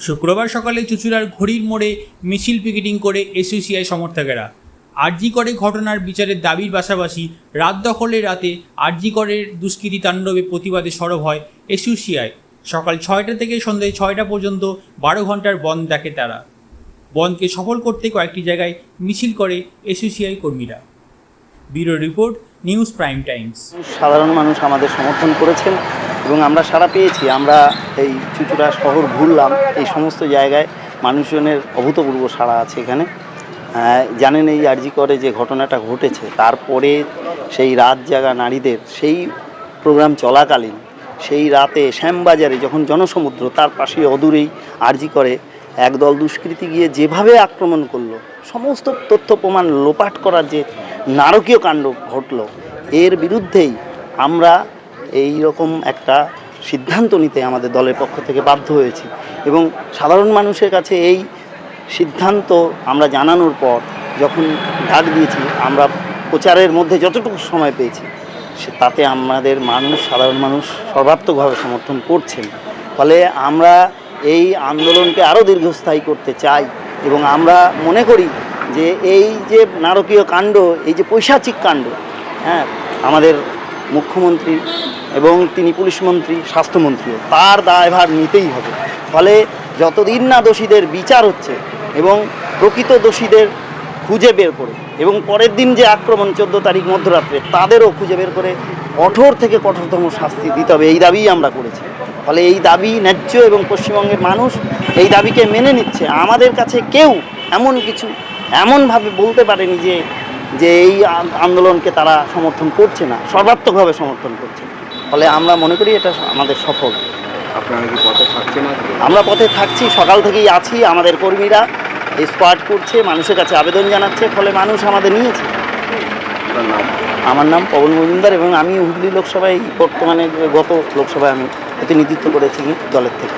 শুক্রবার সকালে চুঁচুড়ার ঘড়ির মোড়ে মিছিল পিকেটিং করে এসইউসিআই সমর্থকেরা আরজি করে ঘটনার বিচারের দাবির পাশাপাশি রাত দখলের রাতে আরজি করের দুষ্কৃতী তাণ্ডবে প্রতিবাদে সরব হয় এসইউসিআই। সকাল 6টা থেকে সন্ধ্যে 6টা পর্যন্ত 12 ঘন্টার বন্ধ ডাকে তারা। বন্ধকে সফল করতে কয়েকটি জায়গায় মিছিল করে এসইউসিআই কর্মীরা। Bureau report, news prime Times. সাধারণ মানুষ আমাদের সমর্থন করেছেন এবং আমরা সাড়া পেয়েছি। আমরা এই চুঁচুড়া শহর ঘুরলাম, এই সমস্ত জায়গায় মানুষজনের অভূতপূর্ব সাড়া আছে এখানে। জানেন এই আরজি করে যে ঘটনাটা ঘটেছে, তারপরে সেই রাত জাগা নারীদের সেই প্রোগ্রাম চলাকালীন সেই রাতে শ্যামবাজারে যখন জনসমুদ্র, তার পাশে অদূরেই আরজি করে একদল দুষ্কৃতী গিয়ে যেভাবে আক্রমণ করলো, সমস্ত তথ্য প্রমাণ লোপাট করার যে নারকীয় কাণ্ড ঘটলো, এর বিরুদ্ধেই আমরা এই রকম একটা সিদ্ধান্ত নিতে আমাদের দলের পক্ষ থেকে বাধ্য হয়েছি। এবং সাধারণ মানুষের কাছে এই সিদ্ধান্ত আমরা জানানোর পর যখন ডাক দিয়েছি, আমরা প্রচারের মধ্যে যতটুকু সময় পেয়েছি তাতে আমাদের সাধারণ মানুষ সর্বাত্মকভাবে সমর্থন করছেন। ফলে আমরা এই আন্দোলনকে আরও দীর্ঘস্থায়ী করতে চাই এবং আমরা মনে করি যে এই যে নারকীয় কাণ্ড, এই যে পৈশাচিক কাণ্ড, আমাদের মুখ্যমন্ত্রী এবং তিনি পুলিশ মন্ত্রী, স্বাস্থ্যমন্ত্রীও তার দায়ভার নিতেই হবে। ফলে যতদিন না দোষীদের বিচার হচ্ছে এবং প্রকৃত দোষীদের খুঁজে বের করে, এবং পরের দিন যে আক্রমণ 14 তারিখ মধ্যরাত্রে, তাদেরও খুঁজে বের করে কঠোর থেকে কঠোরতম শাস্তি দিতে হবে, এই দাবিই আমরা করেছি। ফলে এই দাবি ন্যায্য এবং পশ্চিমবঙ্গের মানুষ এই দাবিকে মেনে নিচ্ছে। আমাদের কাছে কেউ এমনভাবে বলতে পারেনি যে এই আন্দোলনকে তারা সমর্থন করছে না, সর্বাত্মকভাবে সমর্থন করছে। ফলে আমরা মনে করি এটা আমাদের সফল। আপনারা কি পথে থাকছেন? আমরা পথে থাকছি, সকাল থেকেই আছি। আমাদের কর্মীরা স্কোয়াড করছে, মানুষের কাছে আবেদন জানাচ্ছে, ফলে মানুষ আমাদের নিয়েছে। আমার নাম পবন মজুমদার এবং আমি হুগলি লোকসভায় বর্তমানে গত লোকসভায় আমি প্রতিনিধিত্ব করেছি দলের থেকে।